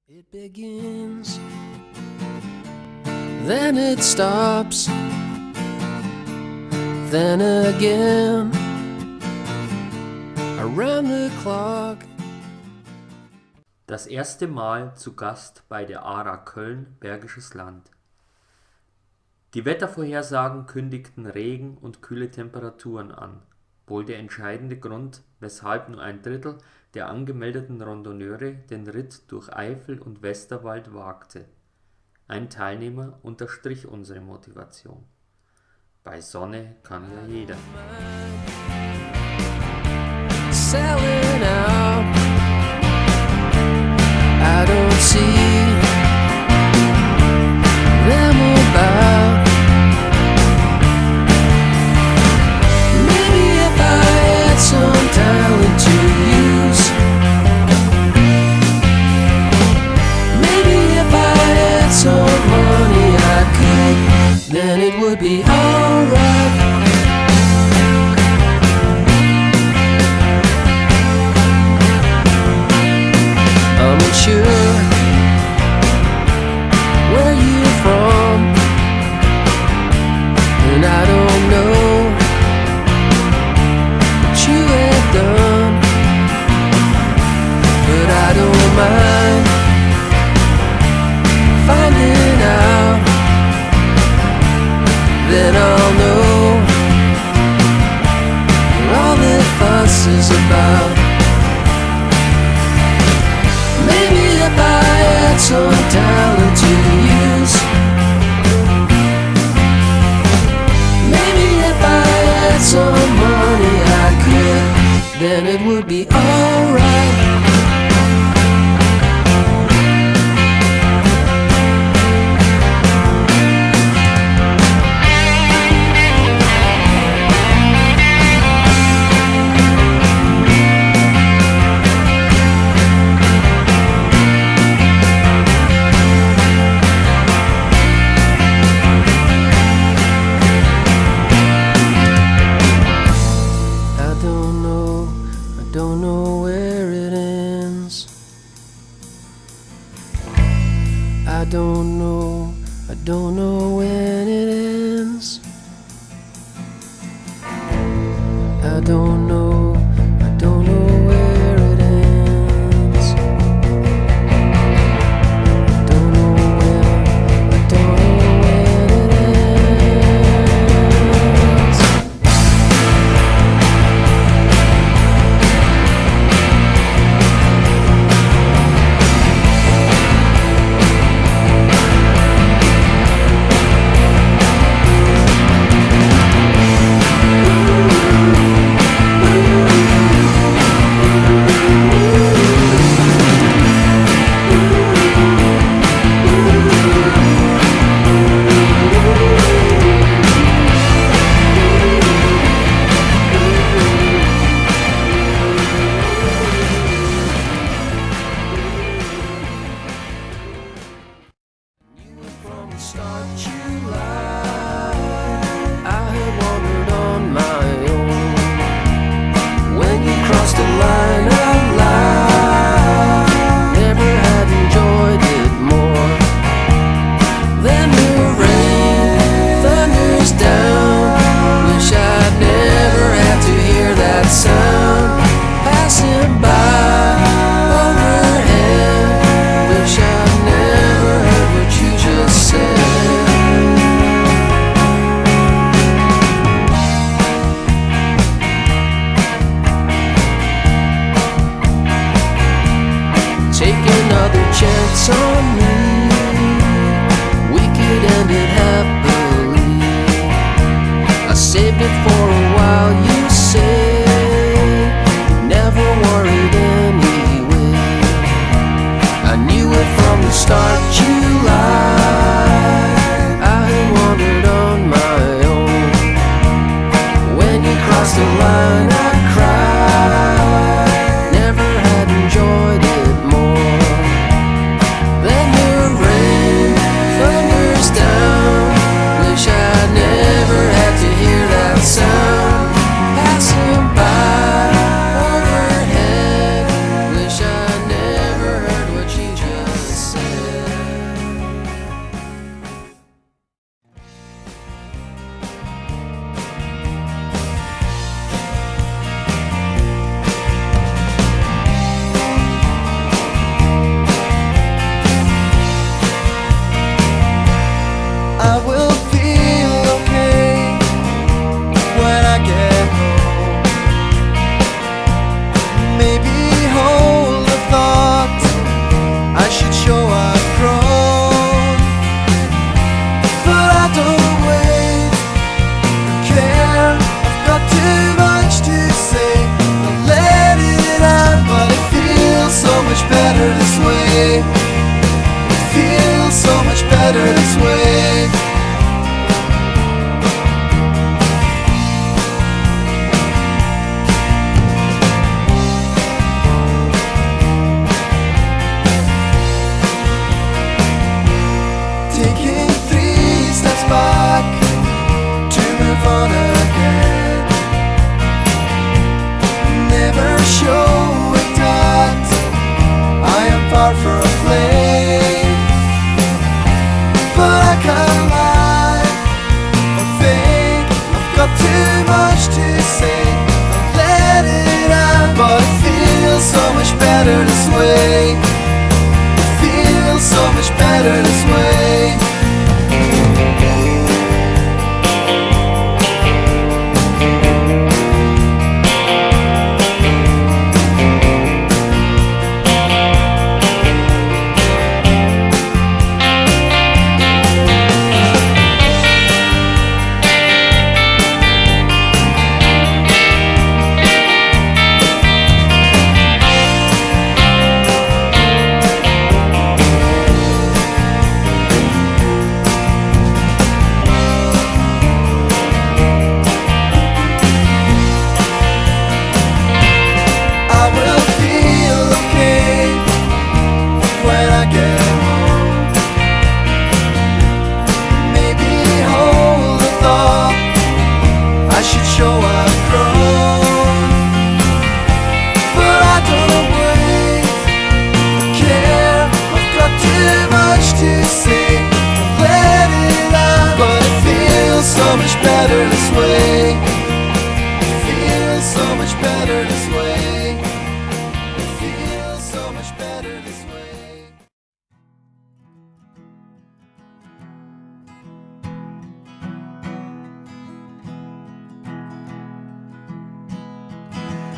It begins, then it stops, then again, around the clock. Das erste Mal zu Gast bei der ARA Köln, Bergisches Land. Die Wettervorhersagen kündigten Regen und kühle Temperaturen an, wohl der entscheidende Grund, weshalb nur ein Drittel der angemeldeten Randonneure den Ritt durch Eifel und Westerwald wagte. Ein Teilnehmer unterstrich unsere Motivation: Bei Sonne kann ja jeder. Selling out, I don't see them about. Maybe if I had some talent to use, maybe if I had some money I could, then it would be alright. I'm unsure where you're from, and I don't know what you have done, but I don't mind finding out. Then I'll know what all the fuss is about. Maybe if I had some talent to use, maybe if I had some money I could, then it would be alright. Don't know where it ends. I don't know when it ends. I don't know where it ends. Don't know when it ends. From the start you lied. I had wandered on my own. When you crossed the line of life, never had enjoyed it more. Then the rain thunders down. Wish I'd never had to hear that sound passing by overhead. Wish I'd never heard what you just said. Take another chance on me. We could end it happily. I saved it for a while, you say. Never worried anyway. I knew it from the start you lied. I had wandered on my own. When you crossed the line I cried. Never had enjoyed it more. Then the rain thunders down. Wish I never had to hear that better this way. It feels so much better this way.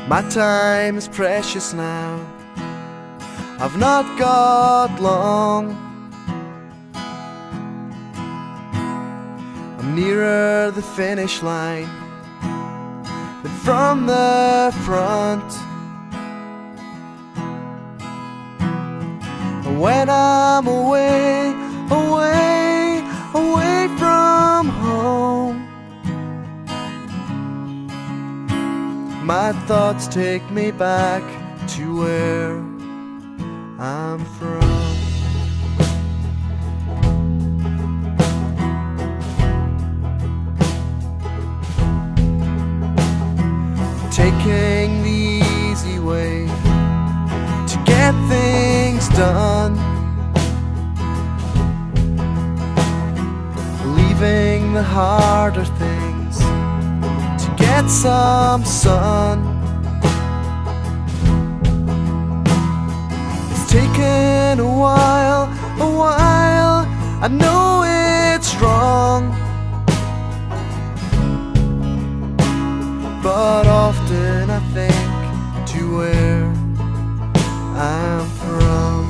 My time is precious now, I've not got long. I'm nearer the finish line than from the front. And when I'm away, away, away from home, my thoughts take me back to where I'm from. Taking the easy way to get things done, leaving the harder things to get some sun. It's taken a while, I know it's wrong, but often I think to where I'm from.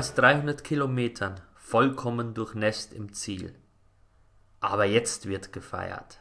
als 300 Kilometern vollkommen durchnässt im Ziel. Aber jetzt wird gefeiert.